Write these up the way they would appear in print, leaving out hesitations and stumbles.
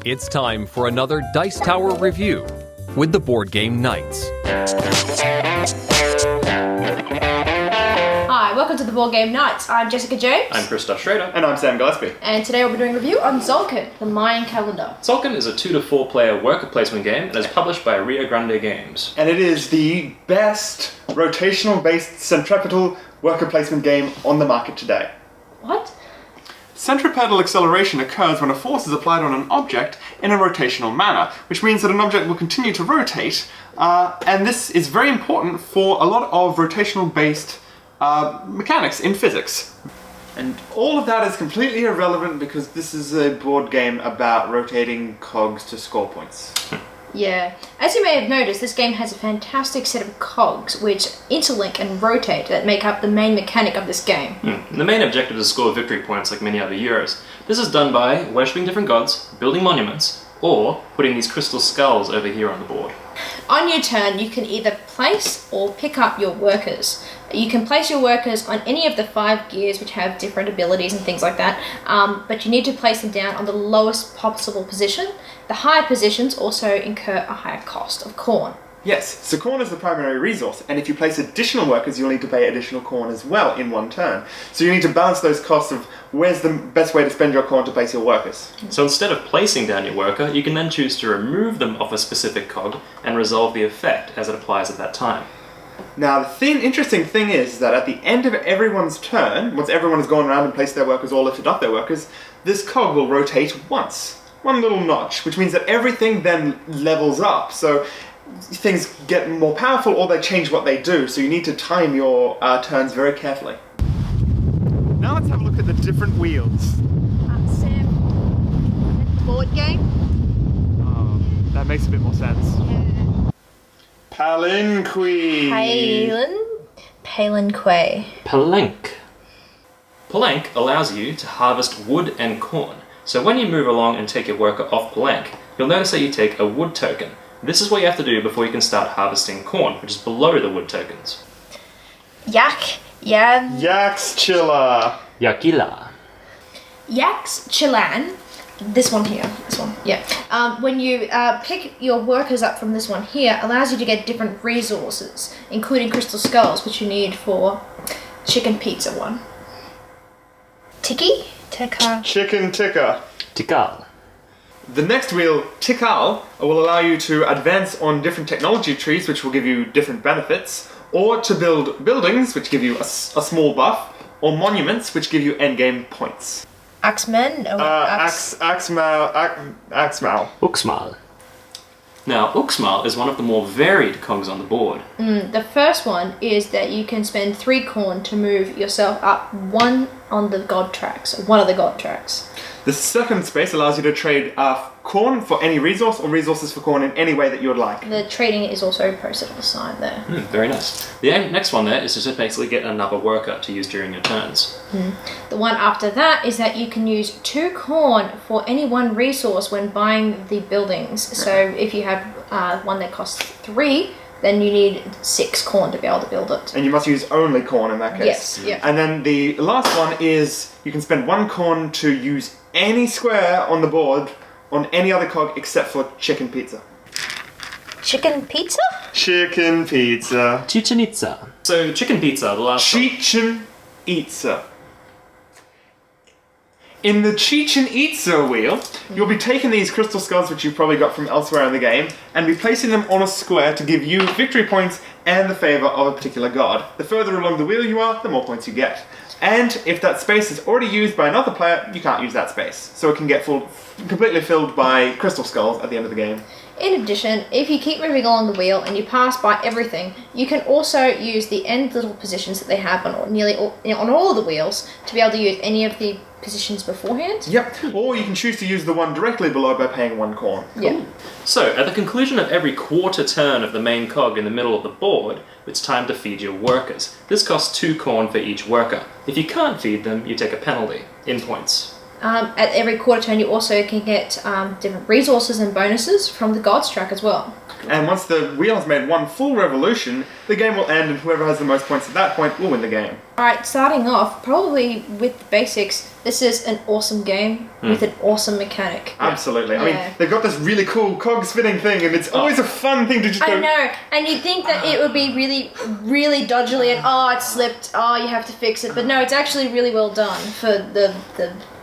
It's time for another Dice Tower review with the Board Game Knights. Hi, welcome to the Board Game Knights. I'm Jessica James. I'm Christoph Schrader. And I'm Sam Gillespie. And today we'll be doing a review on Tzol'kin, the Mayan calendar. Tzol'kin is a 2 to 4 player worker placement game and is published by Rio Grande Games. And it is the best rotational-based centripetal worker placement game on the market today. What? Centripetal acceleration occurs when a force is applied on an object in a rotational manner, which means that an object will continue to rotate, and this is very important for a lot of rotational-based mechanics in physics. And all of that is completely irrelevant because this is a board game about rotating cogs to score points. Yeah. As you may have noticed, this game has a fantastic set of cogs which interlink and rotate that make up the main mechanic of this game. The main objective is to score victory points like many other Euros. This is done by worshipping different gods, building monuments, or putting these crystal skulls over here on the board. On your turn, you can either place or pick up your workers. You can place your workers on any of the 5 gears which have different abilities and things like that, but you need to place them down on the lowest possible position. The higher positions also incur a higher cost of corn. Yes, so corn is the primary resource, and if you place additional workers, you'll need to pay additional corn as well in one turn. So you need to balance those costs of where's the best way to spend your corn to place your workers. So instead of placing down your worker, you can then choose to remove them off a specific cog and resolve the effect as it applies at that time. Now, the interesting thing is that at the end of everyone's turn, once everyone has gone around and placed their workers or lifted up their workers, this cog will rotate once. One little notch, which means that everything then levels up. So things get more powerful or they change what they do. So you need to time your turns very carefully. Now let's have a look at the different wheels. Sam, board game? Oh, that makes a bit more sense. Yeah. Palanquin. Palanque. Palanque. Palanque allows you to harvest wood and corn. So when you move along and take your worker off Palanque, you'll notice that you take a wood token. This is what you have to do before you can start harvesting corn, which is below the wood tokens. Yaxchilla. Yakila. Yax Chilan. This one here. This one. Yeah. When you pick your workers up from this one here, allows you to get different resources, including crystal skulls, which you need for chicken pizza one. Tiki? Tikka. Chicken tikka. Tikal. The next wheel, Tikal, will allow you to advance on different technology trees, which will give you different benefits, or to build buildings, which give you a small buff, or monuments, which give you endgame points. Axemen? Axmal. Uxmal. Now, Uxmal is one of the more varied cogs on the board. The first one is that you can spend 3 corn to move yourself up one on the god tracks, one of the god tracks. The second space allows you to trade corn for any resource or resources for corn in any way that you would like. The trading is also posted on the side there. Very nice. The next one there is to just basically get another worker to use during your turns. The one after that is that you can use 2 corn for any one resource when buying the buildings. So if you have one that costs 3, then you need 6 corn to be able to build it. And you must use only corn in that case. Yes, yeah. And then the last one is you can spend 1 corn to use any square on the board on any other cog except for chicken pizza. Chicken pizza? Chicken pizza. Chichen Itza. So, chicken pizza, the last one. Chichen Itza. In the Chichen Itza wheel, you'll be taking these crystal skulls, which you've probably got from elsewhere in the game, and be placing them on a square to give you victory points and the favour of a particular god. The further along the wheel you are, the more points you get. And if that space is already used by another player, you can't use that space. So it can get completely filled by crystal skulls at the end of the game. In addition, if you keep moving along the wheel and you pass by everything, you can also use the end little positions that they have on all of the wheels to be able to use any of the positions beforehand. Yep. Or you can choose to use the one directly below by paying 1 corn. Yeah. So, at the conclusion of every quarter turn of the main cog in the middle of the board, it's time to feed your workers. This costs 2 corn for each worker. If you can't feed them, you take a penalty in points. At every quarter turn, you also can get different resources and bonuses from the gods track as well. And once the wheel has made one full revolution, the game will end, and whoever has the most points at that point will win the game. Alright, starting off, probably with the basics, this is an awesome game with an awesome mechanic. Absolutely. I Yeah. mean, they've got this really cool cog spinning thing, and it's always a fun thing to just go... I know, and you'd think that it would be really, really dodgily and it slipped, you have to fix it. But no, it's actually really well done for the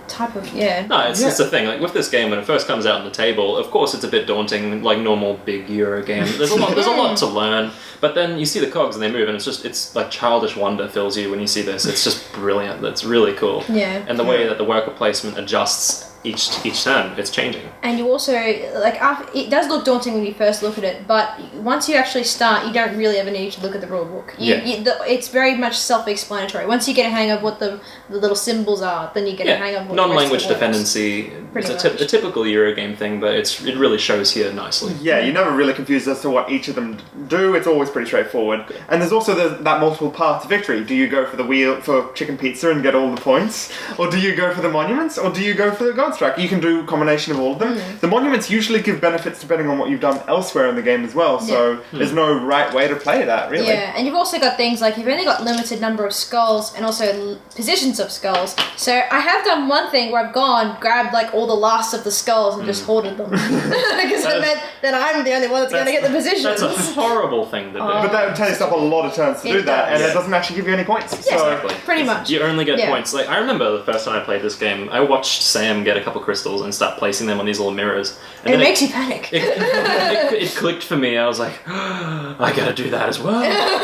type of, No, it's the thing. Like with this game, when it first comes out on the table, of course it's a bit daunting, like normal big Euro game. There's a lot to learn. But then you see the cogs and they move, and it's like childish wonder fills you when you see this. It's just brilliant. It's really cool. Yeah. And the way that the worker placement adjusts each turn, it's changing. And you also, it does look daunting when you first look at it, but once you actually start, you don't really ever need to look at the rule book. It's very much self-explanatory. Once you get a hang of what the little symbols are, then you get a hang of what non-language the rest of the words. dependency. Pretty It's a typical Eurogame thing, but it really shows here nicely. Yeah, you're never really confused as to what each of them do. It's always pretty straightforward. And there's also that multiple path to victory. Do you go for the wheel for chicken pizza and get all the points? Or do you go for the monuments? Or do you go for the god strike? You can do a combination of all of them. The monuments usually give benefits depending on what you've done elsewhere in the game as well, so there's no right way to play that, really. Yeah, and you've also got things like you've only got limited number of skulls and also positions of skulls. So I have done one thing where I've grabbed like all the last of the skulls and just hoarded them. Because it meant that I'm the only one that's going to get the positions. That's a horrible thing to do. But that takes up a lot of turns to do that, and it doesn't actually give you any points. Yeah, So Exactly. pretty much. You only get points. Like I remember the first time I played this game, I watched Sam get a couple crystals and start placing them on these little mirrors. And It then makes you panic. it clicked for me. I was like, I gotta do that as well.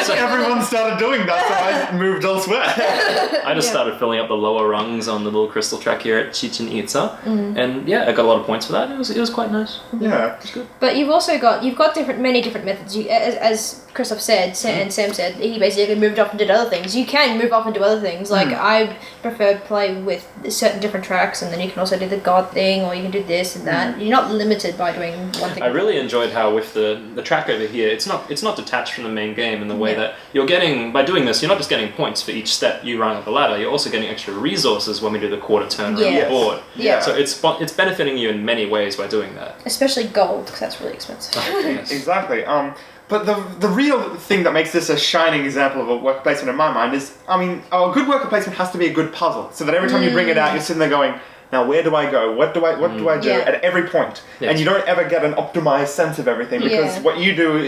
So everyone started doing that, so I moved elsewhere. I just started filling up the lower rungs on the little crystal track here at Chichen Itza, and I got a lot of points for that. It was quite nice. Yeah. It's good. But you've got many different methods. As Christoph said, and Sam said, he basically moved off and did other things. You can move off and do other things. Like I prefer play with certain different tracks, and then you can also do the god thing, or you can do this and that. You're not limited by doing one thing. I really enjoyed how with the track over here, it's not detached from the main game in the way that you're getting, by doing this, you're not just getting points for each step you run up the ladder, you're also getting extra resources when we do the quarter turn around the board. Yeah. So it's benefiting you in many ways by doing that. Especially gold, because that's really expensive. Yes. Exactly. But the real thing that makes this a shining example of a worker placement in my mind is, a good worker placement has to be a good puzzle, so that every time you bring it out, you're sitting there going, now where do I go? What do I do at every point? Yes. And you don't ever get an optimized sense of everything, because what you do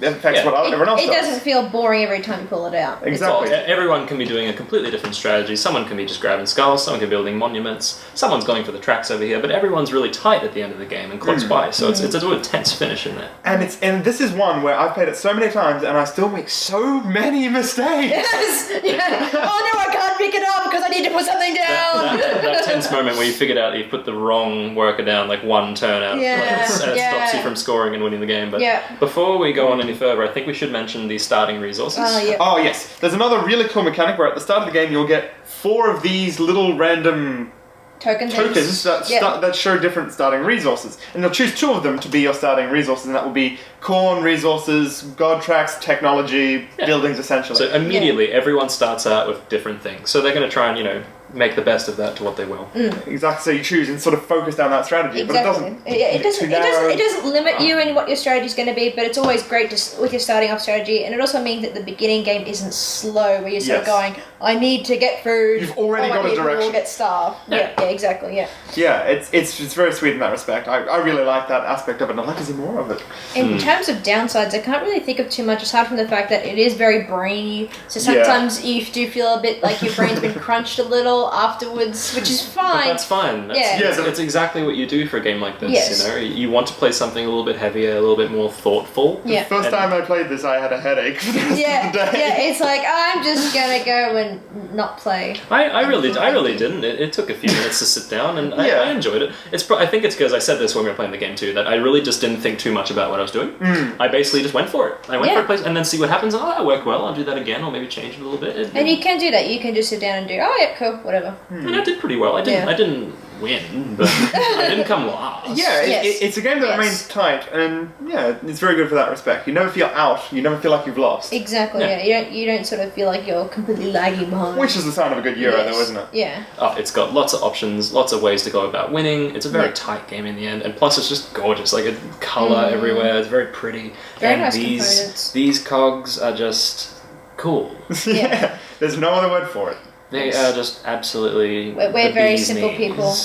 affects what everyone else does. It doesn't feel boring every time you pull it out. Exactly. Everyone can be doing a completely different strategy. Someone can be just grabbing skulls, someone can be building monuments, someone's going for the tracks over here, but everyone's really tight at the end of the game and close by, so it's a real tense finish in there. And this is one where I've played it so many times and I still make so many mistakes. Yes! Yeah. Oh no, I can't pick it up because I need to put something down! That tense moment where you figured out you put the wrong worker down like one turn out, and it stops you from scoring and winning the game. But before we go on any further, I think we should mention the starting resources. Oh yes, there's another really cool mechanic where at the start of the game you'll get 4 of these little random tokens that show different starting resources, and you'll choose 2 of them to be your starting resources, and that will be corn resources, god tracks, technology, buildings, essentially. So immediately everyone starts out with different things, so they're going to try and make the best of that to what they will. Exactly. So you choose and sort of focus down that strategy, Exactly. but it doesn't limit you in what your strategy is going to be, but it's always great with your starting off strategy, and it also means that the beginning game isn't slow, where you're sort of going, I need to get food. You've already got a direction. Or get starved. Yeah, exactly. Yeah. Yeah, it's very sweet in that respect. I really like that aspect of it, and I'd like to see more of it. In terms of downsides, I can't really think of too much aside from the fact that it is very brainy. So sometimes you do feel a bit like your brain's been crunched a little afterwards, which is fine. But that's fine. It's exactly what you do for a game like this. Yes. You want to play something a little bit heavier, a little bit more thoughtful. Yeah. First time I played this, I had a headache for the rest of the day. Yeah, it's like I'm just gonna go and not play. I really didn't. It took a few minutes to sit down, and I enjoyed it. I think it's because I said this when we were playing the game too, that I really just didn't think too much about what I was doing. I basically just went for it. I went for a place and then see what happens. Oh, that worked well. I'll do that again, or maybe change it a little bit. And you can do that. You can just sit down and do, cool, whatever. And I did pretty well. I didn't win, but I didn't come last. Yeah, Yes. it's a game that Yes. remains tight, and yeah, it's very good for that respect. You never feel out. You never feel like you've lost. Exactly. Yeah. Yeah. You don't sort of feel like you're completely lagging behind. Which is the sign of a good Euro, Yes. though, isn't it? Yeah. Oh, it's got lots of options, lots of ways to go about winning. It's a very Yeah. tight game in the end, and plus it's just gorgeous. Like a color everywhere. It's very pretty. Very and nice these components. these cogs are just cool. Yeah. There's no other word for it. They Yes. are just absolutely. We're the very bee's simple knees. people.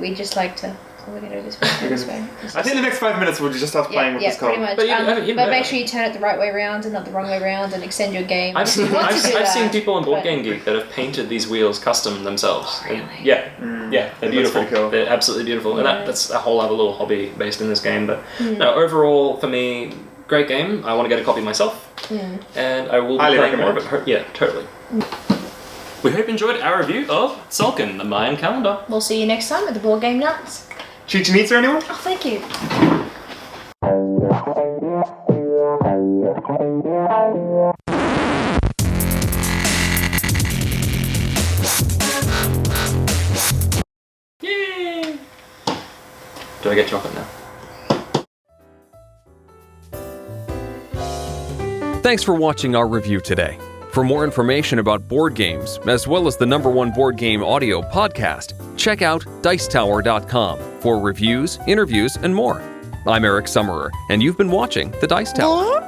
We just like to. We're gonna do this way. This way. I think the next 5 minutes we'll just have playing with this pretty card. much. But you but know- make sure you turn it the right way around and not the wrong way around, and extend your game. I've seen, You want to do I've seen that, people in Board but- Game Geek that have painted these wheels custom themselves. Oh, really? And yeah, they're That's beautiful. pretty cool. They're absolutely beautiful, and Yeah. that's a whole other little hobby based in this game. But no, overall for me, great game. I want to get a copy myself, and I will be Highly playing more of recommend. it. Yeah, totally. We hope you enjoyed our review of Tzol'kin, the Mayan calendar. We'll see you next time at the Board Game Nuts. Chichen Itza, anyone? Oh, thank you. Yay! Do I get chocolate now? Thanks for watching our review today. For more information about board games, as well as the #1 board game audio podcast, check out Dicetower.com for reviews, interviews, and more. I'm Eric Summerer, and you've been watching The Dice Tower.